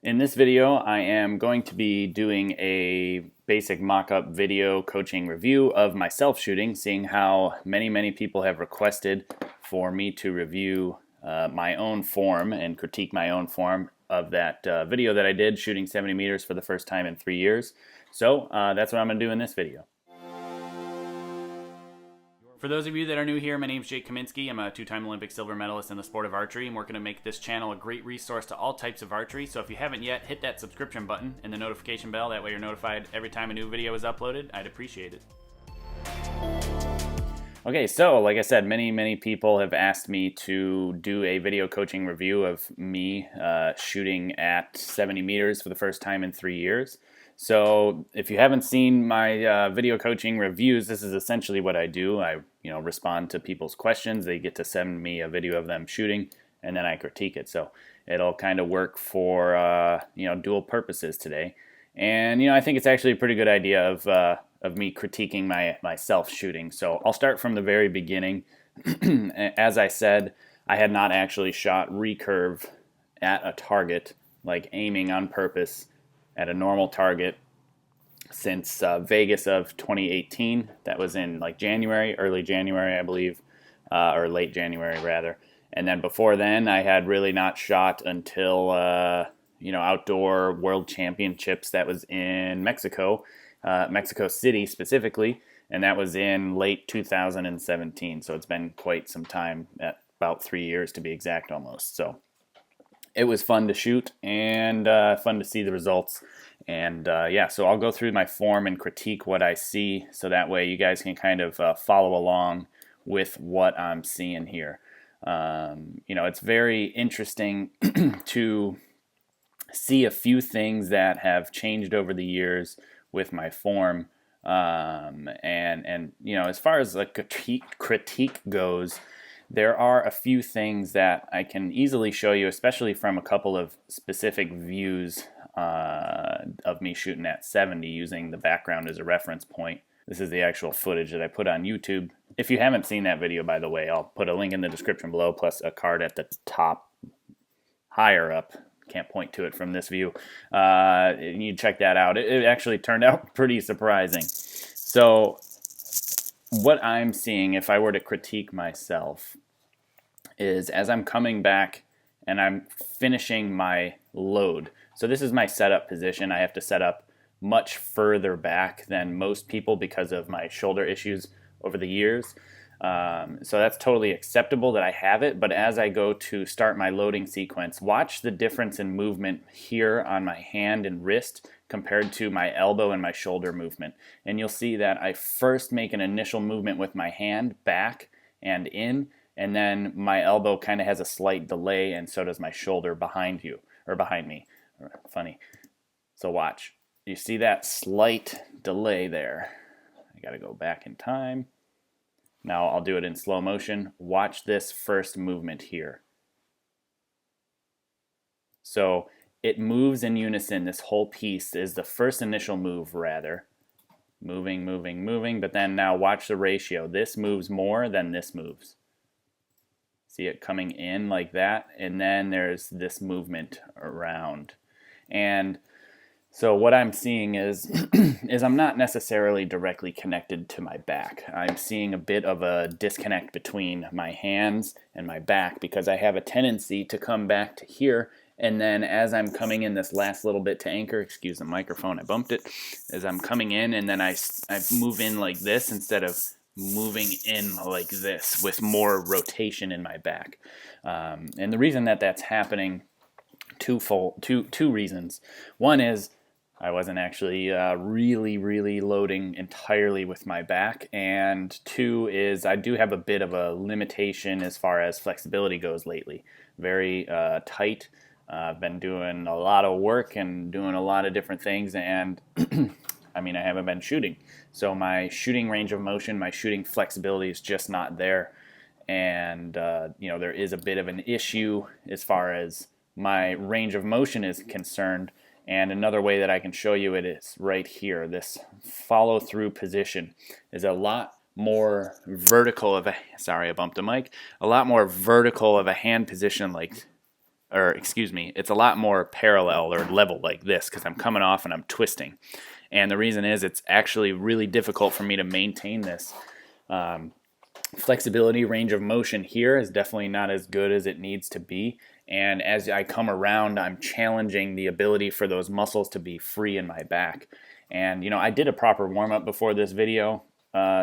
In this video, I am going to be doing a basic mock-up video coaching review of myself shooting, seeing how many people have requested for me to review my own form and critique my own form of that video that I did shooting 70 meters for the first time in 3 years. So that's what I'm going to do in this video. For those of you that are new here, my name is Kaminski. I'm a two-time Olympic silver medalist in the sport of archery. I'm working to make this channel a great resource to all types of archery. So if you haven't yet, hit that subscription button and the notification bell. That way you're notified every time a new video is uploaded. I'd appreciate it. Okay, so like I said, many people have asked me to do a video coaching review of me shooting at 70 meters for the first time in 3 years. So if you haven't seen my video coaching reviews, this is essentially what I do. I respond to people's questions. They get to send me a video of them shooting, and then I critique it. So it'll kind of work for dual purposes today. And I think it's actually a pretty good idea of me critiquing myself shooting. So I'll start from the very beginning. As I said, I had not actually shot recurve at a target, like aiming on purpose at a normal target, since Vegas of 2018. That was in like January, early January, I believe, or late January rather. And then before then, I had really not shot until outdoor world championships. That was in Mexico, Mexico City specifically, and that was in late 2017. So it's been quite some time, at about 3 years to be exact, almost. So it was fun to shoot and fun to see the results. And so I'll go through my form and critique what I see, so that way you guys can kind of follow along with what I'm seeing here. It's very interesting to see a few things that have changed over the years with my form. As far as like critique goes, there are a few things that I can easily show you, especially from a couple of specific views of me shooting at 70 using the background as a reference point. This is the actual footage that I put on YouTube. If you haven't seen that video, by the way, I'll put a link in the description below, plus a card at the top, higher up. Can't point to it from this view. You check that out. It actually turned out pretty surprising. So what I'm seeing, if I were to critique myself, is as I'm coming back and I'm finishing my load. So this is my setup position. I have to set up much further back than most people because of my shoulder issues over the years. So that's totally acceptable that I have it, but as I go to start my loading sequence, watch the difference in movement here on my hand and wrist compared to my elbow and my shoulder movement. And you'll see that I first make an initial movement with my hand back and in, and then my elbow kind of has a slight delay, and so does my shoulder behind me. Funny. So watch. You see that slight delay there. I gotta go back in time. Now I'll do it in slow motion. Watch this first movement here. So it moves in unison. This whole piece is the first initial move, rather. Moving, but then now watch the ratio. This moves more than this moves. See it coming in like that, and then there's this movement around. And so what I'm seeing is I'm not necessarily directly connected to my back. I'm seeing a bit of a disconnect between my hands and my back, because I have a tendency to come back to here, and then as I'm coming in this last little bit to anchor, excuse the microphone, I bumped it, as I'm coming in, and then I move in like this instead of moving in like this with more rotation in my back. And the reason that that's happening, two reasons. One is I wasn't actually really loading entirely with my back, and two is I do have a bit of a limitation as far as flexibility goes lately. Very tight. I've been doing a lot of work and doing a lot of different things, and I haven't been shooting. So my shooting range of motion, my shooting flexibility is just not there. And, there is a bit of an issue as far as my range of motion is concerned. And another way that I can show you it is right here. This follow-through position is a lot more vertical of a, sorry, I bumped the mic, a lot more vertical of a hand position like or excuse me, it's a lot more parallel or level like this because I'm coming off and I'm twisting. And the reason is it's actually really difficult for me to maintain this. Flexibility, range of motion here is definitely not as good as it needs to be. And as I come around, I'm challenging the ability for those muscles to be free in my back. And, I did a proper warm-up before this video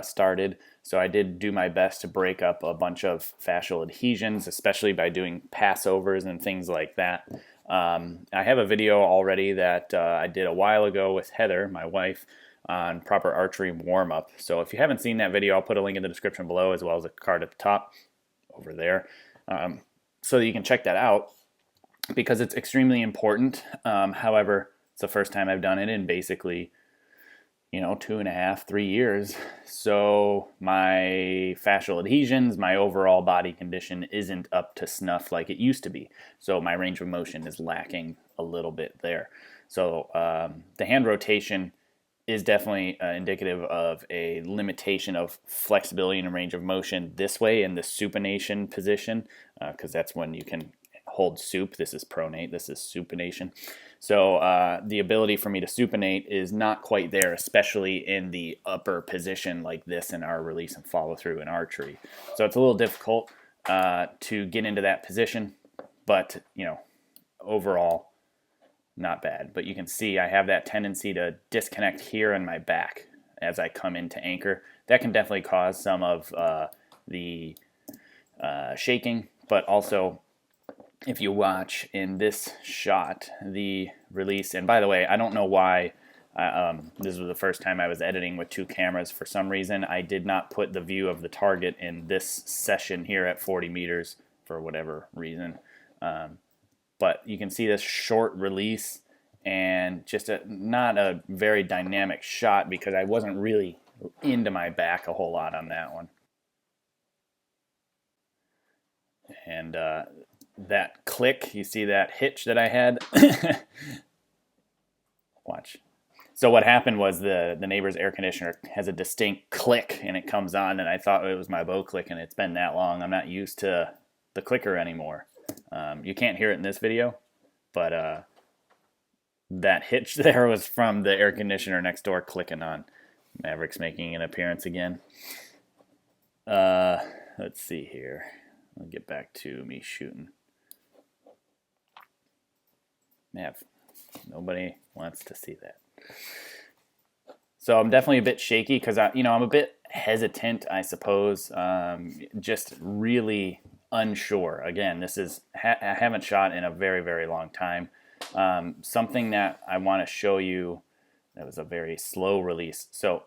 started, so I did do my best to break up a bunch of fascial adhesions, especially by doing passovers and things like that. I have a video already that I did a while ago with Heather, my wife, on proper archery warm-up. So if you haven't seen that video, I'll put a link in the description below as well as a card at the top over there, so that you can check that out because it's extremely important. However, it's the first time I've done it in basically 2.5, 3 years. So my fascial adhesions, my overall body condition isn't up to snuff like it used to be. So my range of motion is lacking a little bit there. So the hand rotation is definitely indicative of a limitation of flexibility and range of motion this way in the supination position, because that's when you can hold sup. This is pronate, this is supination. So the ability for me to supinate is not quite there, especially in the upper position like this in our release and follow through in archery. So it's a little difficult to get into that position, but overall not bad. But you can see I have that tendency to disconnect here in my back as I come into anchor. That can definitely cause some of the shaking, but also if you watch in this shot, the release, and by the way, I don't know why, this was the first time I was editing with two cameras. For some reason, I did not put the view of the target in this session here at 40 meters for whatever reason. But you can see this short release and just not a very dynamic shot because I wasn't really into my back a whole lot on that one. And that click, you see that hitch that I had? Watch. So what happened was the neighbor's air conditioner has a distinct click and it comes on, and I thought it was my bow click, and it's been that long. I'm not used to the clicker anymore. You can't hear it in this video, but that hitch there was from the air conditioner next door clicking on. Maverick's making an appearance again. Let's see here. I'll get back to me shooting. Mav, nobody wants to see that. So I'm definitely a bit shaky because I'm a bit hesitant, I suppose. Just really unsure. Again, this is I haven't shot in a very, very long time. Something that I want to show you, that was a very slow release. So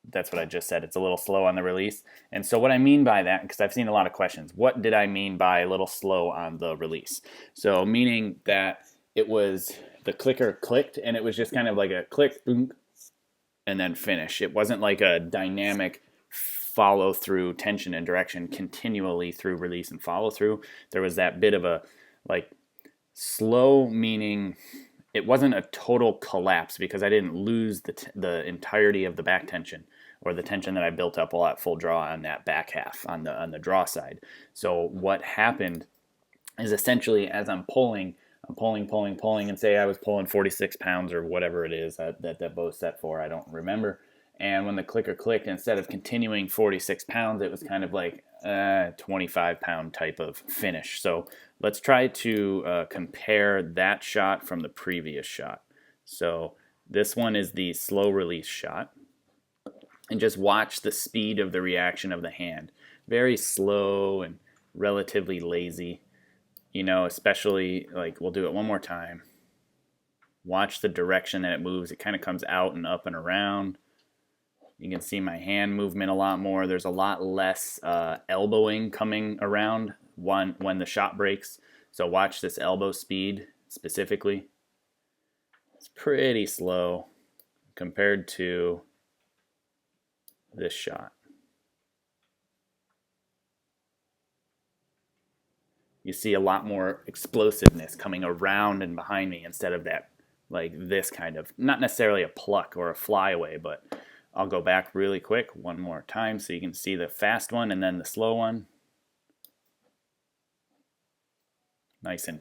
that's what I just said. It's a little slow on the release. And so what I mean by that, because I've seen a lot of questions, what did I mean by a little slow on the release? So meaning that it was the clicker clicked and it was just kind of like a click, boom, and then finish. It wasn't like a dynamic follow through tension and direction continually through release and follow through. There was that bit of a like slow, meaning it wasn't a total collapse because I didn't lose the entirety of the back tension or the tension that I built up while at full draw on that back half on the draw side. So what happened is essentially as I'm pulling, and say I was pulling 46 pounds or whatever it is that bow's set for, I don't remember. And when the clicker clicked, instead of continuing 46 pounds, it was kind of like 25 pound type of finish. So let's try to compare that shot from the previous shot. So this one is the slow release shot. And just watch the speed of the reaction of the hand. Very slow and relatively lazy. Especially like we'll do it one more time. Watch the direction that it moves. It kind of comes out and up and around. You can see my hand movement a lot more. There's a lot less elbowing coming around when the shot breaks. So watch this elbow speed specifically. It's pretty slow compared to this shot. You see a lot more explosiveness coming around and behind me instead of that, like this kind of, not necessarily a pluck or a flyaway, but I'll go back really quick one more time so you can see the fast one and then the slow one. nice and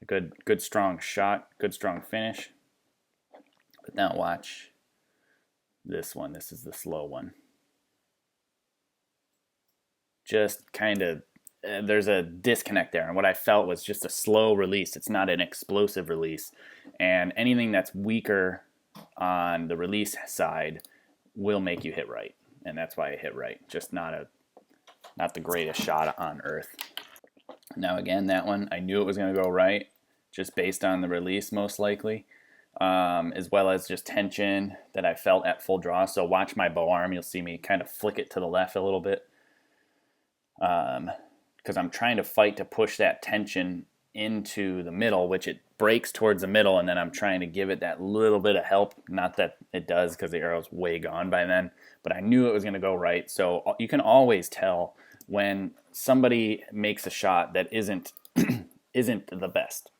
good strong shot, good strong finish. But now watch this one. This is the slow one. Just kind of, there's a disconnect there. And what I felt was just a slow release. It's not an explosive release. And anything that's weaker on the release side will make you hit right. And that's why I hit right. Just not the greatest shot on earth. Now again, that one, I knew it was going to go right, just based on the release most likely, as well as just tension that I felt at full draw. So watch my bow arm. You'll see me kind of flick it to the left a little bit, because I'm trying to fight to push that tension into the middle, which it breaks towards the middle, and then I'm trying to give it that little bit of help. Not that it does, because the arrow's way gone by then, but I knew it was going to go right. So you can always tell when somebody makes a shot that isn't the best.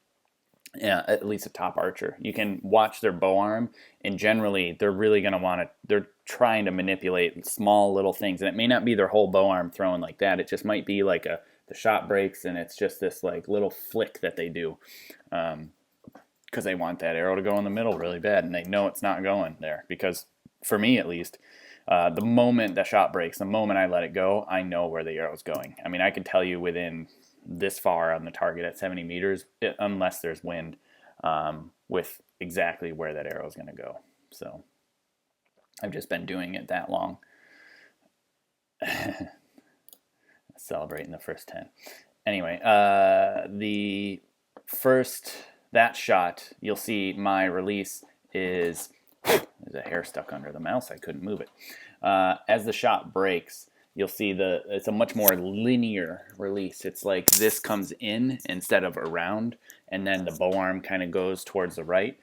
Yeah, at least a top archer. You can watch their bow arm, and generally they're really going to want to, they're trying to manipulate small little things, and it may not be their whole bow arm thrown like that. It just might be like the shot breaks, and it's just this like little flick that they do, because they want that arrow to go in the middle really bad, and they know it's not going there. Because for me at least, the moment the shot breaks, the moment I let it go, I know where the arrow's going. I mean, I can tell you within this far on the target at 70 meters, unless there's wind, with exactly where that arrow is going to go. So I've just been doing it that long. Celebrating the first 10. Anyway, that shot, you'll see my release is, there's a hair stuck under the mouse, I couldn't move it. As the shot breaks, you'll see it's a much more linear release. It's like this comes in instead of around, and then the bow arm kind of goes towards the right.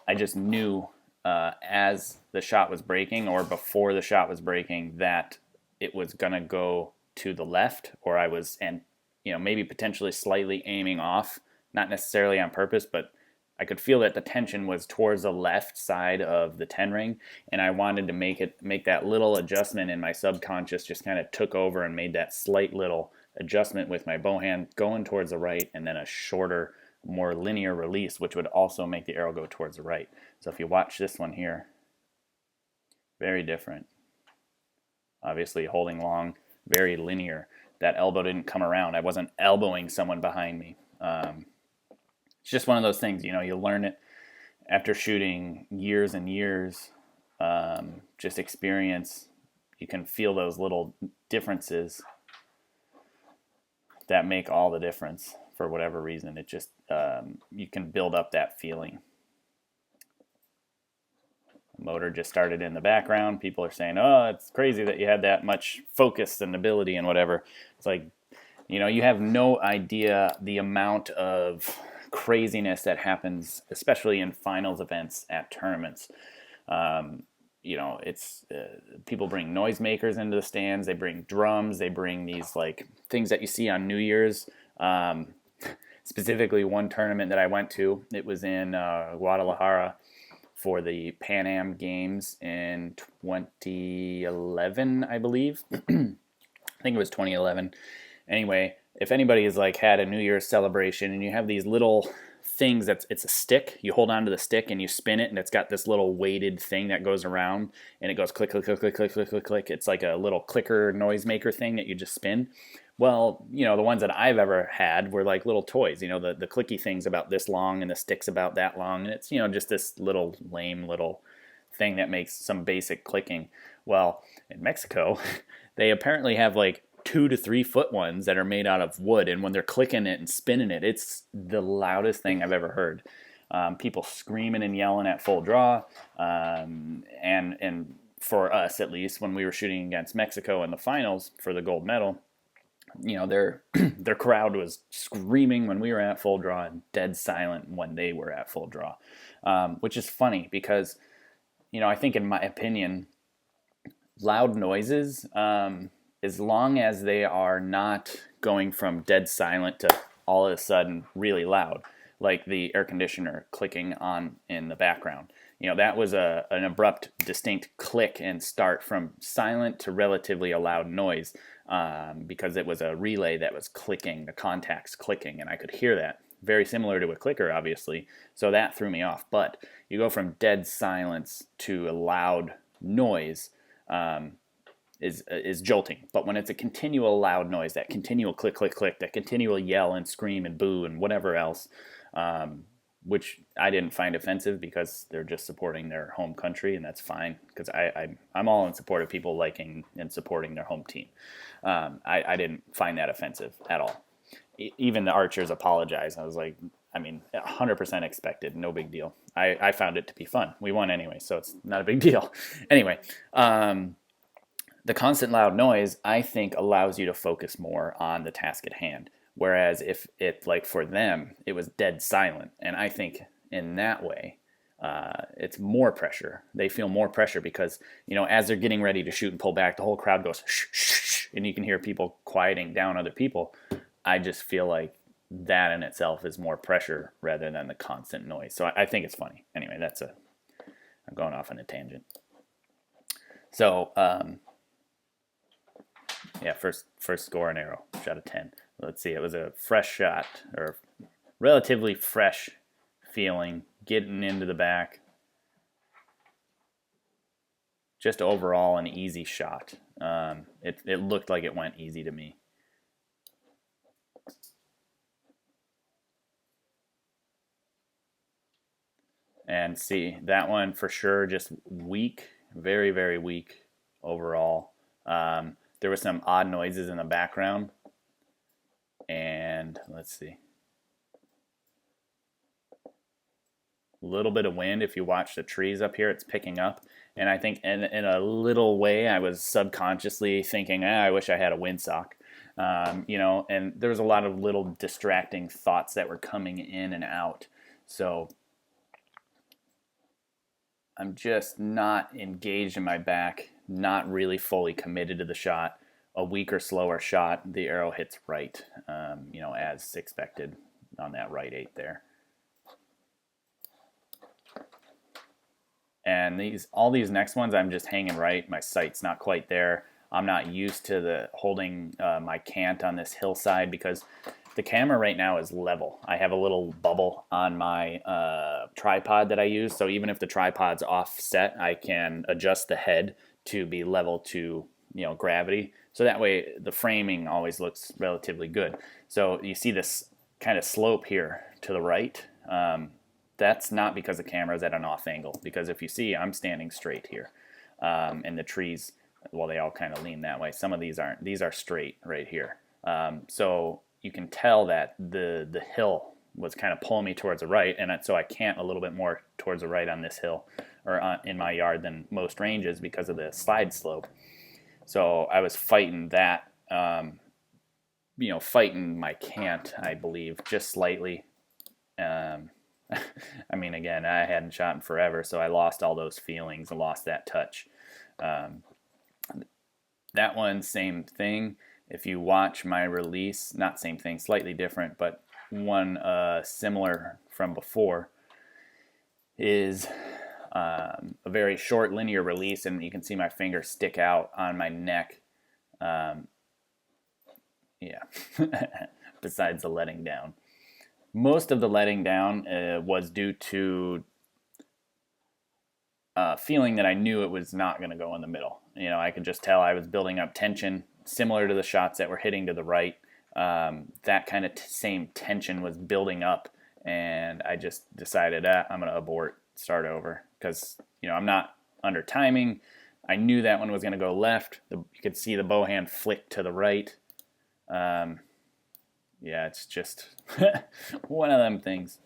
I just knew as the shot was breaking, or before the shot was breaking, that it was going to go to the left, or I was, and maybe potentially slightly aiming off, not necessarily on purpose, but I could feel that the tension was towards the left side of the 10 ring, and I wanted to make that little adjustment, and my subconscious just kind of took over and made that slight little adjustment with my bow hand going towards the right, and then a shorter, more linear release, which would also make the arrow go towards the right. So if you watch this one here, very different. Obviously holding long, very linear. That elbow didn't come around. I wasn't elbowing someone behind me. It's just one of those things, you learn it after shooting years and years, just experience. You can feel those little differences that make all the difference for whatever reason. It just, you can build up that feeling. The motor just started in the background. People are saying, oh, it's crazy that you had that much focus and ability and whatever. It's like, you have no idea the amount of craziness that happens, especially in finals events at tournaments. It's people bring noisemakers into the stands. They bring drums. They bring these like things that you see on New Year's. Specifically, one tournament that I went to, it was in Guadalajara for the Pan Am Games in 2011, I believe. I think it was 2011. Anyway, if anybody has like had a New Year's celebration and you have these little things, it's a stick, you hold onto the stick and you spin it, and it's got this little weighted thing that goes around, and it goes click, click, click, click, click, click, click, click. It's like a little clicker noisemaker thing that you just spin. Well, the ones that I've ever had were like little toys, the clicky things about this long and the stick's about that long, and it's, just this little lame little thing that makes some basic clicking. Well, in Mexico, they apparently have like 2 to 3 foot ones that are made out of wood, and when they're clicking it and spinning it, it's the loudest thing I've ever heard. People screaming and yelling at full draw, and for us at least, when we were shooting against Mexico in the finals for the gold medal, their crowd was screaming when we were at full draw and dead silent when they were at full draw, which is funny because I think, in my opinion, loud noises, as long as they are not going from dead silent to all of a sudden really loud, like the air conditioner clicking on in the background. That was an abrupt, distinct click and start from silent to relatively a loud noise, because it was a relay that was clicking, the contacts clicking, and I could hear that. Very similar to a clicker, obviously, so that threw me off. But you go from dead silence to a loud noise, is jolting. But when it's a continual loud noise, that continual click, click, click, that continual yell and scream and boo and whatever else, which I didn't find offensive because they're just supporting their home country, and that's fine, because I'm all in support of people liking and supporting their home team. I didn't find that offensive at all. Even the archers apologized. I was like, 100% expected, no big deal. I found it to be fun. We won anyway, so it's not a big deal. Anyway, the constant loud noise, I think, allows you to focus more on the task at hand. Whereas if it, like for them, it was dead silent. And I think in that way, it's more pressure. They feel more pressure because, as they're getting ready to shoot and pull back, the whole crowd goes, shh, shh, shh, and you can hear people quieting down other people. I just feel like that in itself is more pressure rather than the constant noise. So I think it's funny. Anyway, I'm going off on a tangent. So, yeah, first score an arrow, shot a 10. Let's see, it was a fresh shot, or relatively fresh feeling, getting into the back. Just overall an easy shot. It looked like it went easy to me. And see, that one for sure, just weak, very, very weak overall. There were some odd noises in the background. And let's see. A little bit of wind. If you watch the trees up here, it's picking up. And I think in a little way, I was subconsciously thinking, I wish I had a windsock. And there was a lot of little distracting thoughts that were coming in and out. So I'm just not engaged in my back, not really fully committed to the shot. A weaker, slower shot, the arrow hits right, as expected on that right 8 there. And all these next ones, I'm just hanging right. My sight's not quite there. I'm not used to holding my cant on this hillside because the camera right now is level. I have a little bubble on my tripod that I use, so even if the tripod's offset, I can adjust the head to be level to gravity. So that way the framing always looks relatively good. So you see this kind of slope here to the right. That's not because the camera's at an off angle, because if you see, I'm standing straight here. And the trees, well, they all kind of lean that way. Some of these aren't. These are straight right here. So you can tell that the hill was kind of pulling me towards the right, and so I cant a little bit more towards the right on this hill or in my yard than most ranges because of the slide slope. So I was fighting that, fighting my cant, I believe, just slightly. Again, I hadn't shot in forever, so I lost all those feelings. I lost that touch. That one, same thing. If you watch my release, not same thing, slightly different, but one similar from before is a very short linear release, and you can see my finger stick out on my neck. Besides the letting down. Most of the letting down was due to feeling that I knew it was not going to go in the middle. I could just tell I was building up tension, similar to the shots that were hitting to the right. That kind of same tension was building up, and I just decided I'm going to abort, start over, because I'm not under timing. I knew that one was going to go left. You could see the bow hand flick to the right. It's just one of them things.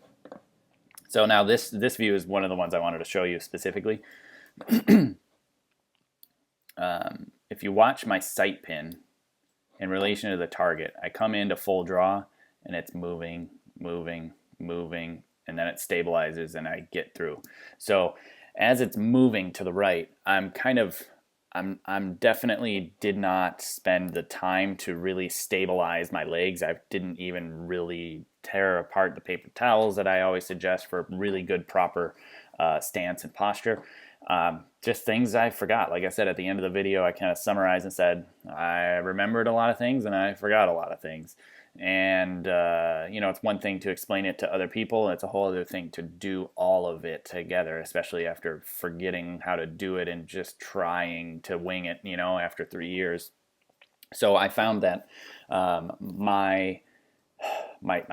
So now this view is one of the ones I wanted to show you specifically. If you watch my sight pin in relation to the target, I come into full draw and it's moving, and then it stabilizes and I get through. So as it's moving to the right, I'm I'm definitely did not spend the time to really stabilize my legs. I didn't even really tear apart the paper towels that I always suggest for really good proper stance and posture. Just things I forgot. Like I said at the end of the video, I kind of summarized and said I remembered a lot of things and I forgot a lot of things. And it's one thing to explain it to other people. It's a whole other thing to do all of it together, especially after forgetting how to do it and just trying to wing it, after 3 years. So I found that my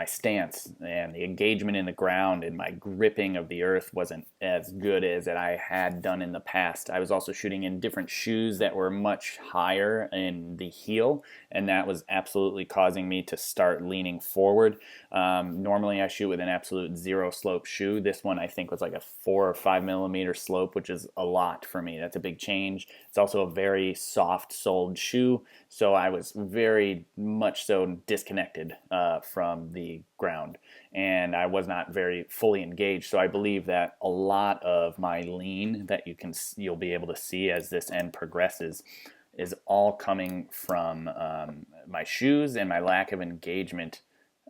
stance and the engagement in the ground and my gripping of the earth wasn't as good as that I had done in the past. I was also shooting in different shoes that were much higher in the heel, and that was absolutely causing me to start leaning forward. Normally I shoot with an absolute zero slope shoe. This one I think was like a 4 or 5 millimeter slope, which is a lot for me. That's a big change. It's also a very soft soled shoe, so I was very much so disconnected from the ground, and I was not very fully engaged. So I believe that a lot of my lean that you'll be able to see as this end progresses is all coming from my shoes and my lack of engagement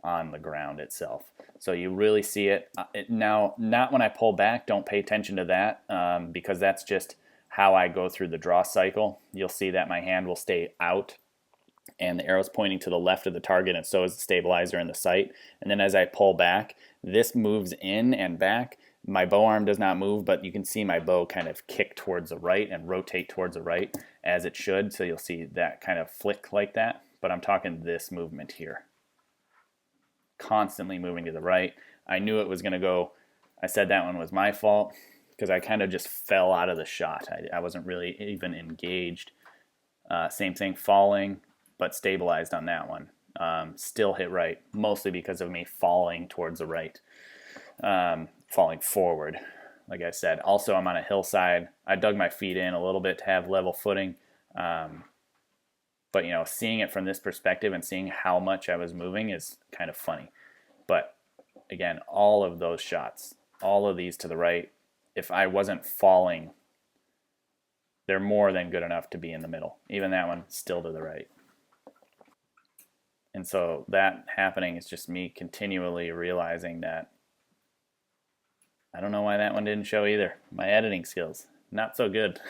on the ground itself. So you really see it now. Not when I pull back. Don't pay attention to that because that's just how I go through the draw cycle. You'll see that my hand will stay out and the arrow's pointing to the left of the target, and so is the stabilizer in the sight. And then as I pull back, this moves in and back. My bow arm does not move, but you can see my bow kind of kick towards the right and rotate towards the right as it should. So you'll see that kind of flick like that. But I'm talking this movement here. Constantly moving to the right. I knew it was going to go. I said that one was my fault because I kind of just fell out of the shot. I wasn't really even engaged. Same thing, falling, but stabilized on that one. Still hit right, mostly because of me falling towards the right, falling forward, like I said. Also, I'm on a hillside. I dug my feet in a little bit to have level footing. But, seeing it from this perspective and seeing how much I was moving is kind of funny. But, again, all of those shots, all of these to the right, if I wasn't falling, they're more than good enough to be in the middle. Even that one, still to the right. And so that happening is just me continually realizing that I don't know why that one didn't show either. My editing skills, not so good.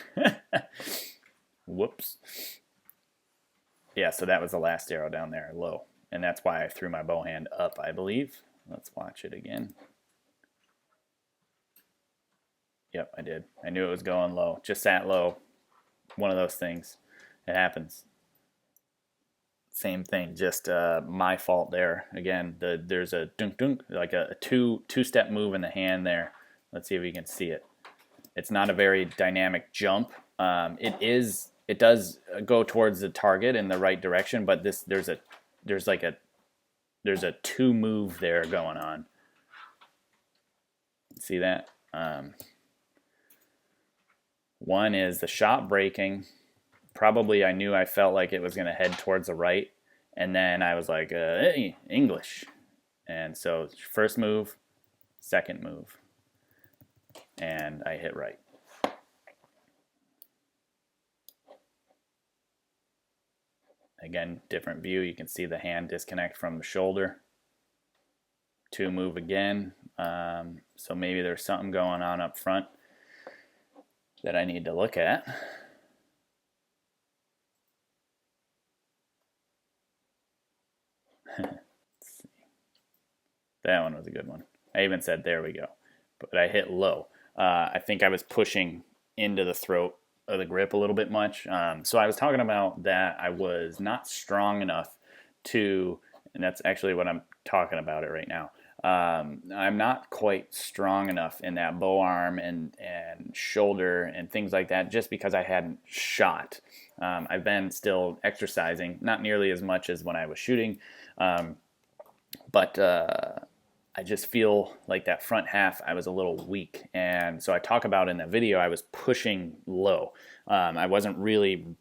Whoops. Yeah, so that was the last arrow down there, low. And that's why I threw my bow hand up, I believe. Let's watch it again. Yep, I did. I knew it was going low. Just sat low. One of those things. It happens. Same thing, just my fault there. Again, there's a dunk dunk, like a two-step move in the hand there. Let's see if we can see it. It's not a very dynamic jump. It does go towards the target in the right direction, but there's a two move there going on. See that? One is the shot breaking. Probably I felt like it was going to head towards the right, and then I was like, hey, English. And so first move, second move, and I hit right. Again, different view. You can see the hand disconnect from the shoulder. Two move again. So maybe there's something going on up front that I need to look at. Let's see. That one was a good one. I even said there we go, but I hit low. I think I was pushing into the throat of the grip a little bit much. So I was talking about that I was not strong enough to, and that's actually what I'm talking about it right now. I'm not quite strong enough in that bow arm and shoulder and things like that just because I hadn't shot. I've been still exercising, not nearly as much as when I was shooting, but I just feel like that front half I was a little weak. And so I talk about in that video I was pushing low. I wasn't really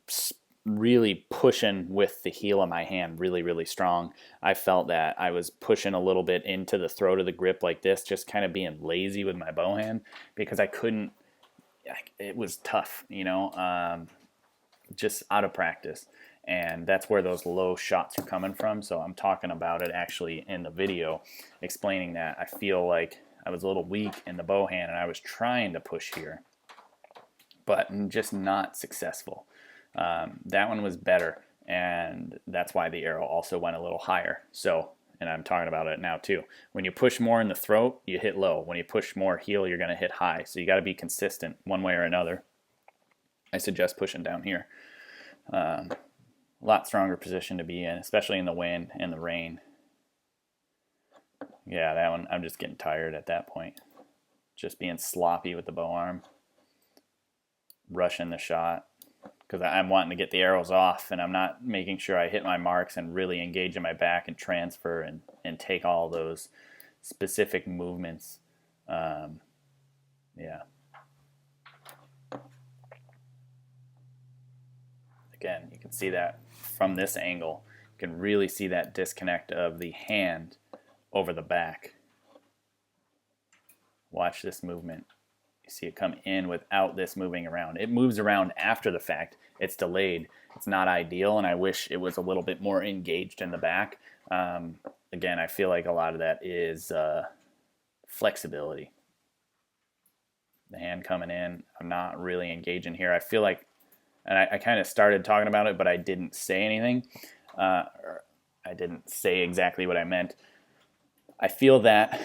pushing with the heel of my hand really strong. I felt that I was pushing a little bit into the throat of the grip like this, just kind of being lazy with my bow hand because I couldn't. It was tough, just out of practice. And that's where those low shots are coming from. So I'm talking about it actually in the video, explaining that I feel like I was a little weak in the bow hand and I was trying to push here, but just not successful. That one was better, and that's why the arrow also went a little higher. So, and I'm talking about it now too. When you push more in the throat, you hit low. When you push more heel, you're going to hit high. So you got to be consistent one way or another. I suggest pushing down here. A lot stronger position to be in, especially in the wind and the rain. Yeah, that one, I'm just getting tired at that point. Just being sloppy with the bow arm. Rushing the shot. Because I'm wanting to get the arrows off, and I'm not making sure I hit my marks and really engage in my back and transfer and take all those specific movements. Yeah. Again, you can see that from this angle. You can really see that disconnect of the hand over the back. Watch this movement. You see it come in without this moving around. It moves around after the fact. It's delayed. It's not ideal, and I wish it was a little bit more engaged in the back. Again, I feel like a lot of that is flexibility. The hand coming in, I'm not really engaging here. I feel like, and I kind of started talking about it, but I didn't say anything. I didn't say exactly what I meant. I feel that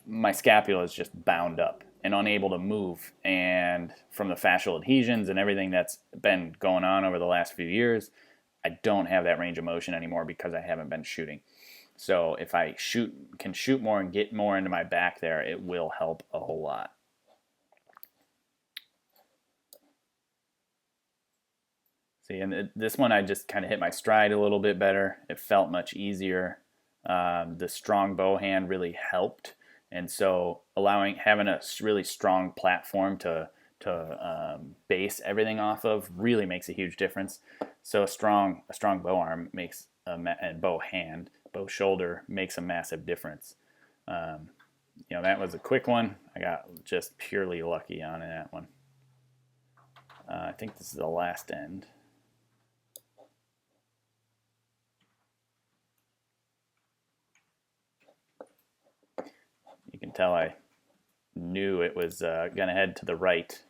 my scapula is just bound up and unable to move, and from the fascial adhesions and everything that's been going on over the last few years, I don't have that range of motion anymore because I haven't been shooting. So if I can shoot more and get more into my back there, it will help a whole lot. See, and this one I just kind of hit my stride a little bit better. It felt much easier. The strong bow hand really helped. And so having a really strong platform to base everything off of really makes a huge difference. So a strong bow arm makes and bow shoulder makes a massive difference. That was a quick one. I got just purely lucky on that one. I think this is the last end. You can tell I knew it was going to head to the right,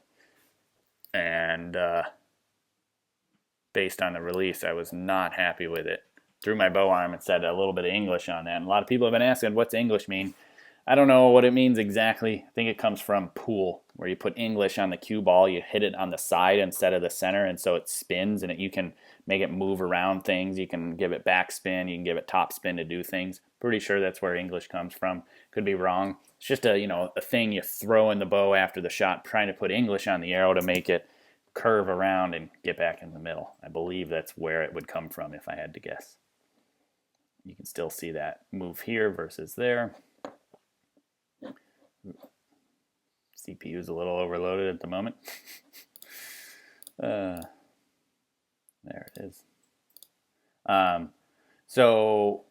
and based on the release, I was not happy with it. Threw my bow arm and said a little bit of English on that, and a lot of people have been asking, what's English mean? I don't know what it means exactly. I think it comes from pool, where you put English on the cue ball, you hit it on the side instead of the center, and so it spins, and you can make it move around things. You can give it backspin, you can give it topspin to do things. Pretty sure that's where English comes from. Could be wrong. It's just a thing you throw in the bow after the shot, trying to put English on the arrow to make it curve around and get back in the middle. I believe that's where it would come from if I had to guess. You can still see that move here versus there. CPU's a little overloaded at the moment. There it is. So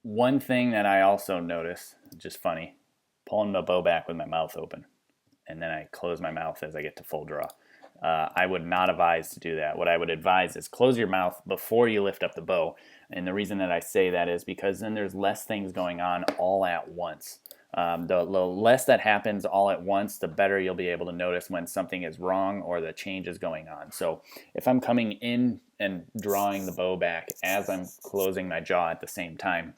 one thing that I also notice, just funny, pulling the bow back with my mouth open, and then I close my mouth as I get to full draw. I would not advise to do that. What I would advise is close your mouth before you lift up the bow. And the reason that I say that is because then there's less things going on all at once. The less that happens all at once, the better you'll be able to notice when something is wrong or the change is going on. So if I'm coming in and drawing the bow back as I'm closing my jaw at the same time,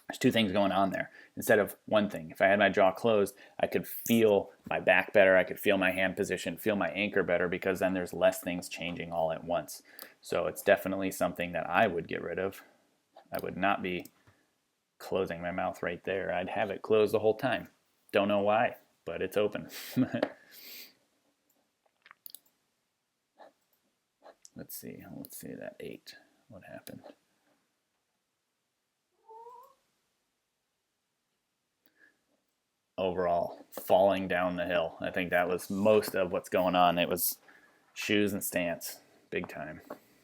there's two things going on there instead of one thing. If I had my jaw closed, I could feel my back better. I could feel my hand position, feel my anchor better, because then there's less things changing all at once. So it's definitely something that I would get rid of. I would not be closing my mouth right there. I'd have it closed the whole time. Don't know why, but it's open. Let's see that 8. What happened? Overall, falling down the hill. I think that was most of what's going on. It was shoes and stance, big time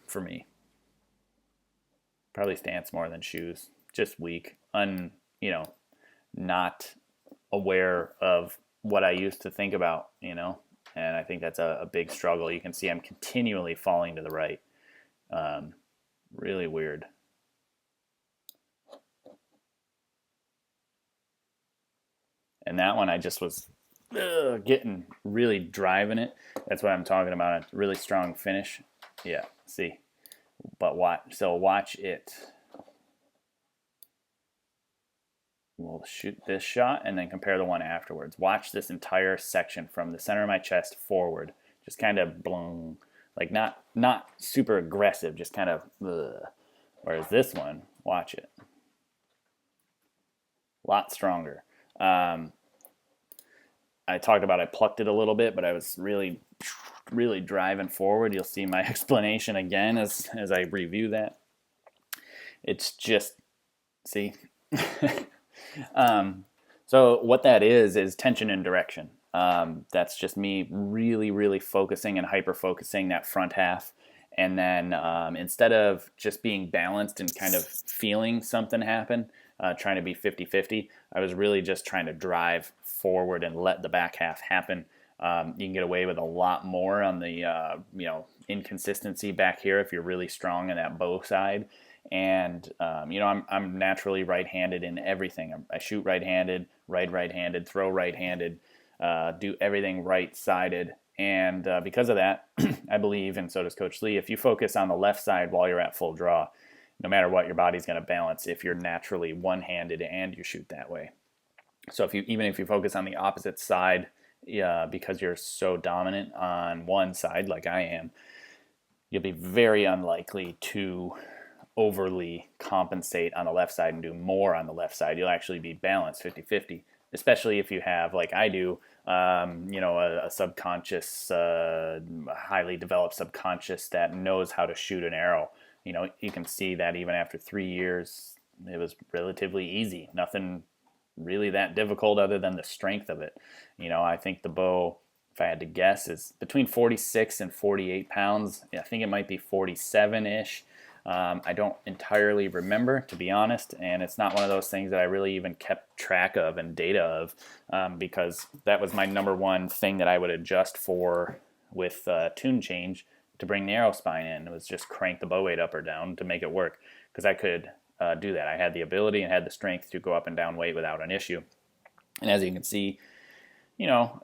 for me. Probably stance more than shoes. Just weak, not aware of what I used to think about, and I think that's a big struggle. You can see I'm continually falling to the right. Really weird. And that one I just was getting really driving it. That's what I'm talking about. A really strong finish. Yeah, see. But watch it. We'll shoot this shot and then compare the one afterwards. Watch this entire section from the center of my chest forward. Just kind of blown, like not super aggressive, just kind of Whereas this one, watch it. A lot stronger. I talked about I plucked it a little bit, but I was really driving forward. You'll see my explanation again as I review that. It's just, see? So what that is tension and direction. That's just me really focusing and hyper-focusing that front half. And then instead of just being balanced and kind of feeling something happen, trying to be 50-50, I was really just trying to drive forward and let the back half happen. You can get away with a lot more on the inconsistency back here if you're really strong in that bow side. And I'm naturally right-handed in everything. I shoot right-handed, right-handed, throw right-handed, do everything right-sided. And because of that, I believe, and so does Coach Lee, if you focus on the left side while you're at full draw, no matter what, your body's going to balance if you're naturally one-handed and you shoot that way. So even if you focus on the opposite side, because you're so dominant on one side like I am, you'll be very unlikely to overly compensate on the left side and do more on the left side. You'll actually be balanced 50-50, especially if you have, like I do, a subconscious, highly developed subconscious that knows how to shoot an arrow. You can see that even after 3 years, it was relatively easy. Nothing really that difficult other than the strength of it. I think the bow, if I had to guess, is between 46 and 48 pounds. I think it might be 47-ish. I don't entirely remember, to be honest, and it's not one of those things that I really even kept track of and data of, because that was my number one thing that I would adjust for with tune change to bring the arrow spine in. It was just crank the bow weight up or down to make it work, because I could do that. I had the ability and had the strength to go up and down weight without an issue. And as you can see,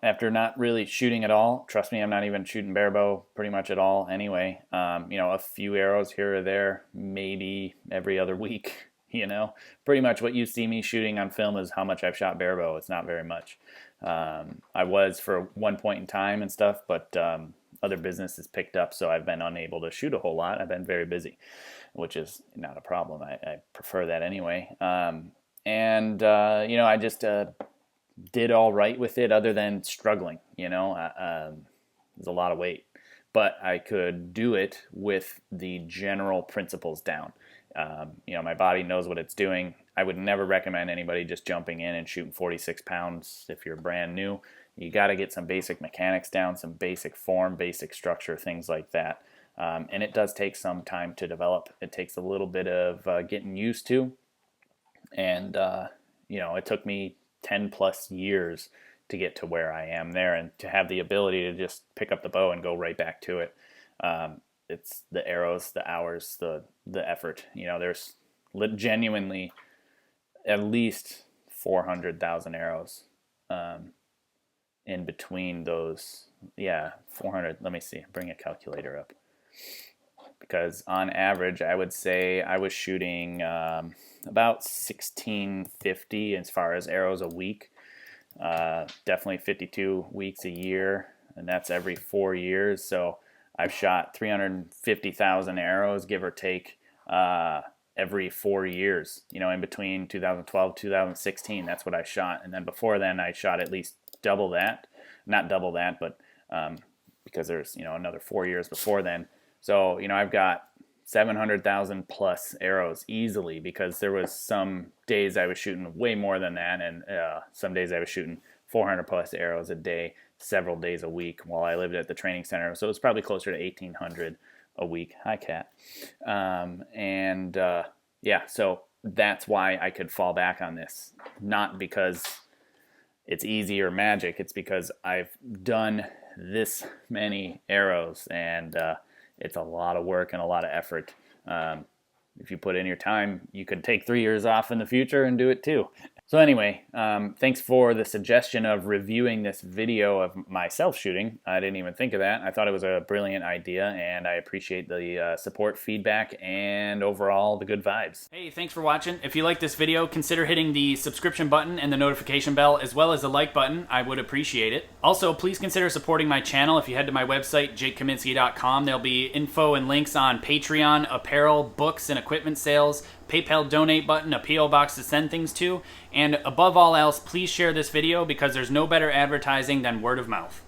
after not really shooting at all, trust me, I'm not even shooting bare bow pretty much at all anyway. A few arrows here or there, maybe every other week, Pretty much what you see me shooting on film is how much I've shot bare bow. It's not very much. I was for one point in time and stuff, but other business has picked up, so I've been unable to shoot a whole lot. I've been very busy, which is not a problem. I prefer that anyway. I just did all right with it other than struggling. There's a lot of weight. But I could do it with the general principles down. My body knows what it's doing. I would never recommend anybody just jumping in and shooting 46 pounds if you're brand new. You got to get some basic mechanics down, some basic form, basic structure, things like that. And it does take some time to develop. It takes a little bit of getting used to. And, it took me 10 plus years to get to where I am there and to have the ability to just pick up the bow and go right back to it. It's the arrows, the hours, the effort. There's genuinely at least 400,000 arrows in between those. Yeah, 400. Let me see. Bring a calculator up. Because on average, I would say I was shooting about 1,650 as far as arrows a week. Definitely 52 weeks a year, and that's every 4 years. So I've shot 350,000 arrows, give or take, every 4 years. In between 2012 2016, that's what I shot. And then before then, I shot at least double that. Not double that, but because there's another 4 years before then. So I've got 700,000 plus arrows easily, because there was some days I was shooting way more than that, and some days I was shooting 400 plus arrows a day, several days a week while I lived at the training center. So it was probably closer to 1,800 a week. Hi, Kat. So that's why I could fall back on this. Not because it's easy or magic. It's because I've done this many arrows, and it's a lot of work and a lot of effort. If you put in your time, you could take 3 years off in the future and do it too. So anyway, thanks for the suggestion of reviewing this video of myself shooting. I didn't even think of that. I thought it was a brilliant idea, and I appreciate the support, feedback, and overall the good vibes. Hey, thanks for watching. If you like this video, consider hitting the subscription button and the notification bell, as well as the like button. I would appreciate it. Also, please consider supporting my channel. If you head to my website, jakekaminski.com, there'll be info and links on Patreon, apparel, books, and equipment sales, PayPal donate button, a P.O. box to send things to, and above all else, please share this video because there's no better advertising than word of mouth.